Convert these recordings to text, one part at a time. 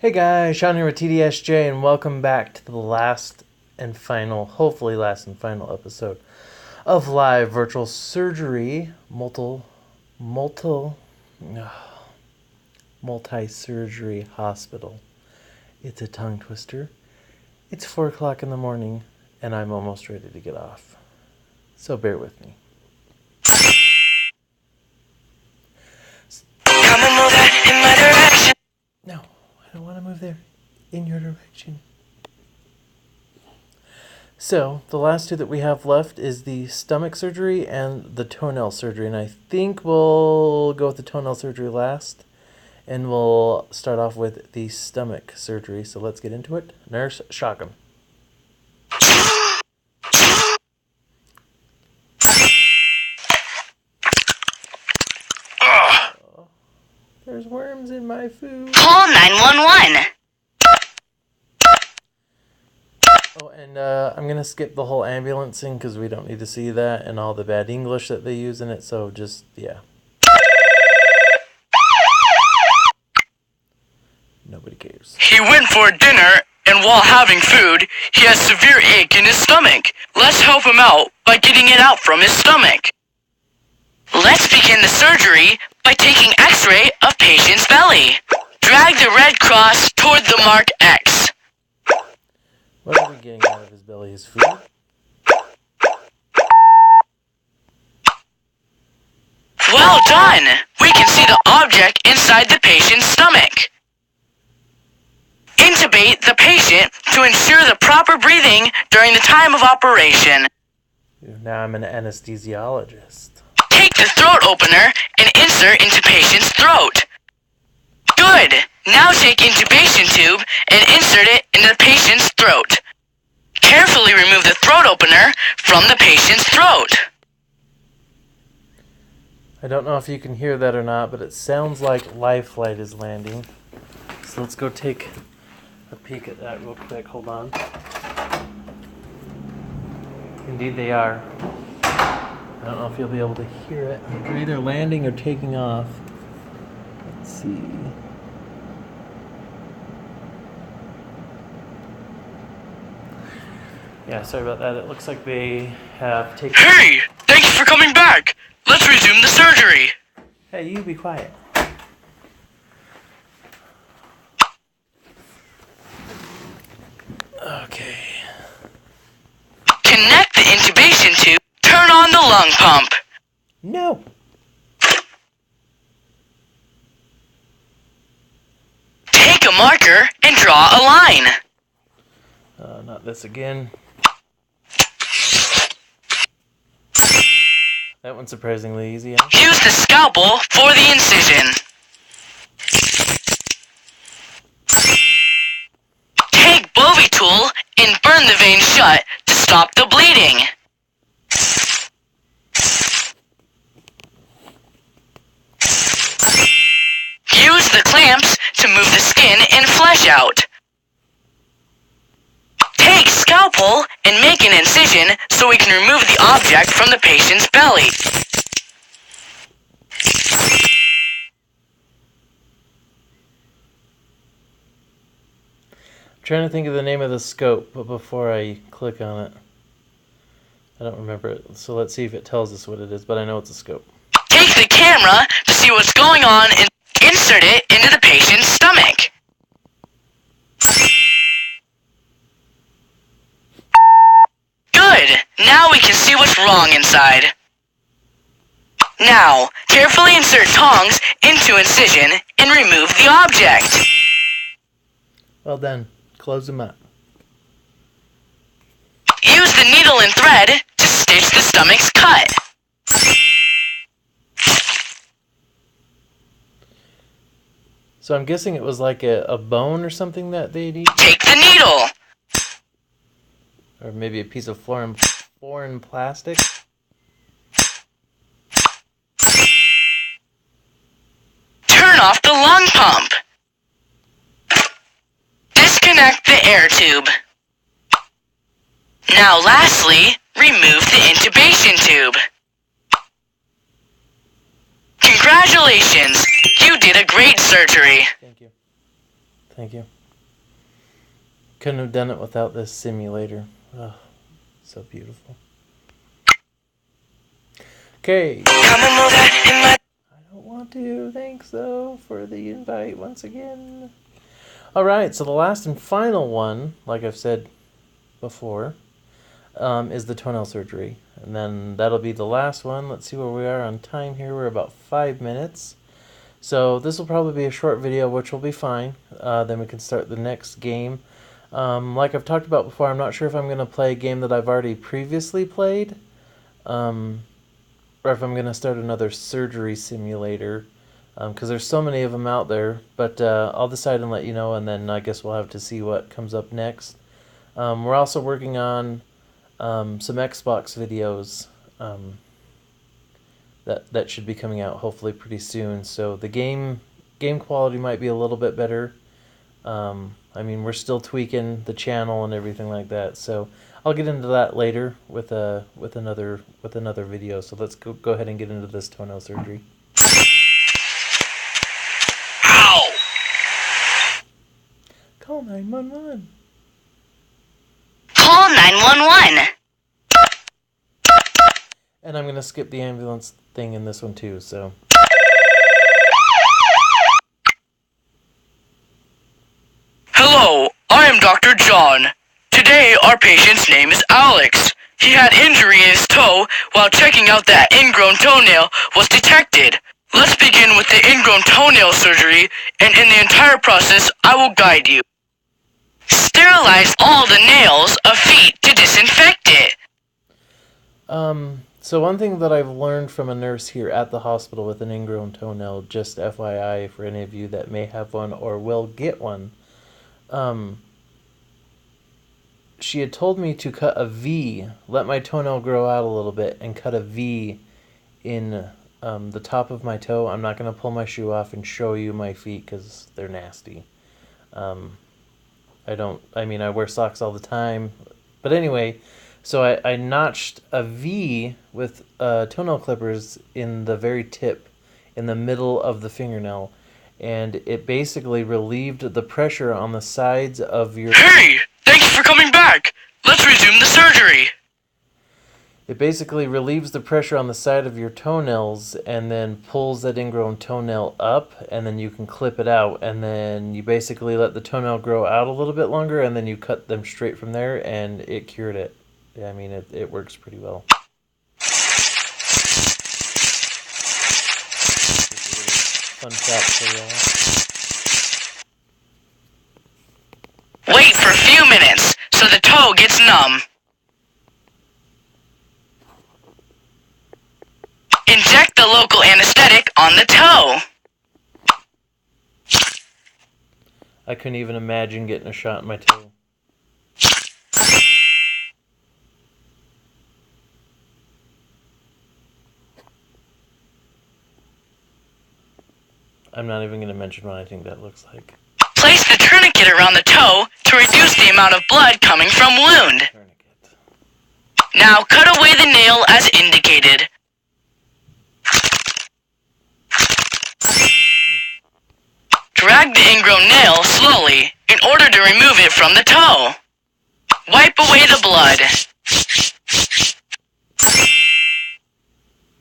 Hey guys, Sean here with TDSJ, and welcome back to the hopefully last and final episode of Live Virtual Surgery Multi-Surgery Hospital. It's a tongue twister. It's 4 o'clock in the morning, and I'm almost ready to get off. So bear with me. Come and move that in my direction. No, I don't want to move there. In your direction. So, the last two that we have left is the stomach surgery and the toenail surgery. And I think we'll go with the toenail surgery last. And we'll start off with the stomach surgery. So let's get into it. Nurse, shock him. There's worms in my food. Call 911. Oh, and I'm going to skip the whole ambulancing because we don't need to see that and all the bad English that they use in it. So just, yeah. Nobody cares. He went for dinner, and while having food, he has severe ache in his stomach. Let's help him out by getting it out from his stomach. Let's begin the surgery by taking X-ray of patient's belly. Drag the red cross toward the mark X. What are we getting out of his belly? His food? Well done! We can see the object inside the patient's stomach. Intubate the patient to ensure the proper breathing during the time of operation. Now I'm an anesthesiologist. Take the throat opener and insert into patient's throat. Good! Now take intubation tube and insert it into the patient's throat. Carefully remove the throat opener from the patient's throat. I don't know if you can hear that or not, but it sounds like Life Flight is landing. So let's go take a peek at that real quick. Hold on. Indeed they are. I don't know if you'll be able to hear it. They're either landing or taking off. Let's see. Yeah, sorry about that. It looks like they have taken... Hey! Thank you for coming back! Let's resume the surgery! Hey, you be quiet. Okay. Connect the intubation tube. Turn on the lung pump. No! Take a marker and draw a line. Not this again. That one's surprisingly easy. Huh? Use the scalpel for the incision. Take Bovie tool and burn the vein shut to stop the bleeding. Use the clamps to move the skin and flesh out. Take scalpel and make an incision so we can remove the object from the patient's belly. I'm trying to think of the name of the scope, but before I click on it, I don't remember it. So let's see if it tells us what it is, but I know it's a scope. Take the camera to see what's going on and insert it into the patient's stomach. Good! Now we can see what's wrong inside. Now, carefully insert tongs into incision and remove the object. Well done. Close them up. Use the needle and thread to stitch the stomach's cut. So I'm guessing it was like a bone or something that they'd eat? Take the needle. Or maybe a piece of foreign plastic? Turn off the lung pump. Disconnect the air tube. Now lastly, remove the intubation tube. Congratulations! You did a great surgery. Thank you. Thank you. Couldn't have done it without this simulator. Oh, so beautiful. Okay. I don't want to. Thanks, though, for the invite once again. Alright, so the last and final one, like I've said before, is the toenail surgery. And then that'll be the last one. Let's see where we are on time here. We're about 5 minutes. So this will probably be a short video, which will be fine. Then we can start the next game. Like I've talked about before, I'm not sure if I'm going to play a game that I've already previously played. Or if I'm going to start another surgery simulator. Because there's so many of them out there. But I'll decide and let you know, and then I guess we'll have to see what comes up next. We're also working on some Xbox videos that should be coming out hopefully pretty soon. So the game quality might be a little bit better. I mean, we're still tweaking the channel and everything like that. So I'll get into that later with another video. So let's go ahead and get into this toenail surgery. Ow! Call 911. Call 911. And I'm gonna skip the ambulance thing in this one too. So. Hello, I am Dr. John. Today, our patient's name is Alex. He had injury in his toe while checking out that ingrown toenail was detected. Let's begin with the ingrown toenail surgery, and in the entire process, I will guide you. Sterilize all the nails of feet to disinfect it. So one thing that I've learned from a nurse here at the hospital with an ingrown toenail, just FYI for any of you that may have one or will get one, she had told me to cut a V, let my toenail grow out a little bit, and cut a V in the top of my toe. I'm not going to pull my shoe off and show you my feet because they're nasty. I wear socks all the time. But anyway, so I notched a V with toenail clippers in the very tip, in the middle of the fingernail. And it basically relieved the pressure on the sides of your... Hey! Thanks for coming back! Let's resume the surgery! It basically relieves the pressure on the side of your toenails and then pulls that ingrown toenail up, and then you can clip it out, and then you basically let the toenail grow out a little bit longer, and then you cut them straight from there, and it cured it. I mean, it works pretty well. Fun fact for y'all. Wait for a few minutes so the toe gets numb. Inject the local anesthetic on the toe. I couldn't even imagine getting a shot in my toe. I'm not even going to mention what I think that looks like. Place the tourniquet around the toe to reduce the amount of blood coming from wound. Tourniquet. Now cut away the nail as indicated. Drag the ingrown nail slowly in order to remove it from the toe. Wipe away the blood.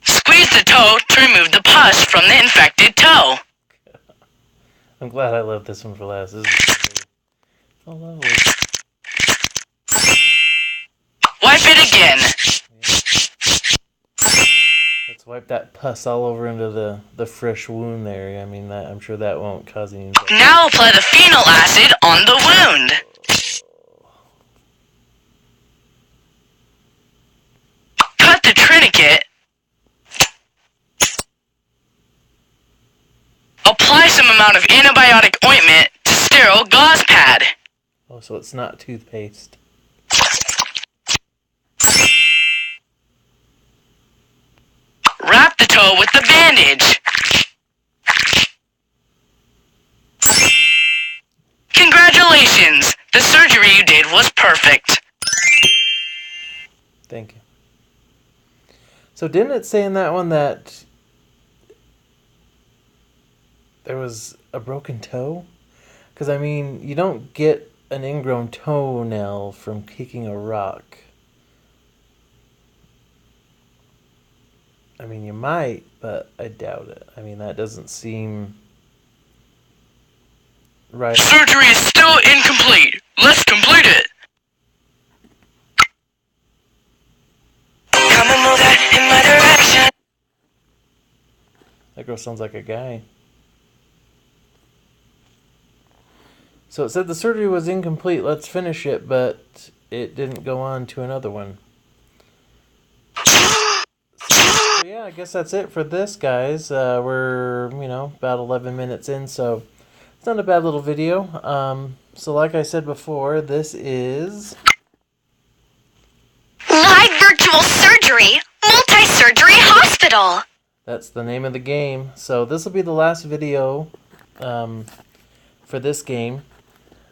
Squeeze the toe to remove the pus from the infected toe. I'm glad I left this one for last. This is so lovely. Wipe it again. Let's wipe that pus all over into the fresh wound there. I mean, I'm sure that won't cause any infection. Now apply the phenol acid on the wound. Cut the tourniquet. Apply some amount of antibiotic ointment to sterile gauze pad. Oh, so it's not toothpaste. Wrap the toe with the bandage. Congratulations! The surgery you did was perfect. Thank you. So didn't it say in that one that there was a broken toe? Because, I mean, you don't get an ingrown toenail from kicking a rock. I mean, you might, but I doubt it. I mean, that doesn't seem right. Surgery is still incomplete. Let's complete it. Come and move that in my direction. That girl sounds like a guy. So it said the surgery was incomplete. Let's finish it, but it didn't go on to another one. So yeah, I guess that's it for this, guys. We're, about 11 minutes in, so it's not a bad little video. So like I said before, this is Live Virtual Surgery Multi-Surgery Hospital. That's the name of the game. So this will be the last video for this game.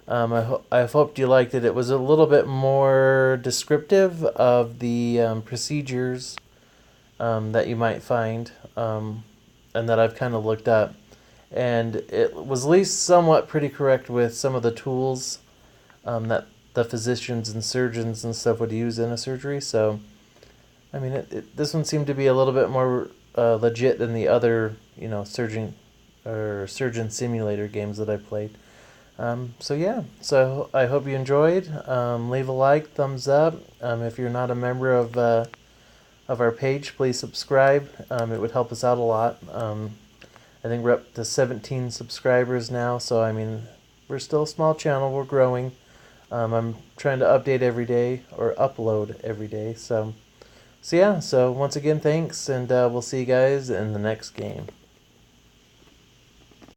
I hoped you liked it. It was a little bit more descriptive of the procedures that you might find and that I've kind of looked up. And it was at least somewhat pretty correct with some of the tools that the physicians and surgeons and stuff would use in a surgery. So, I mean, this one seemed to be a little bit more legit than the other, surgeon simulator games that I played. So yeah, so I hope you enjoyed. Leave a like, thumbs up. If you're not a member of our page, please subscribe. It would help us out a lot. I think we're up to 17 subscribers now, so I mean, we're still a small channel. We're growing. I'm trying to update every day, or upload every day. So yeah, so once again, thanks, and we'll see you guys in the next game.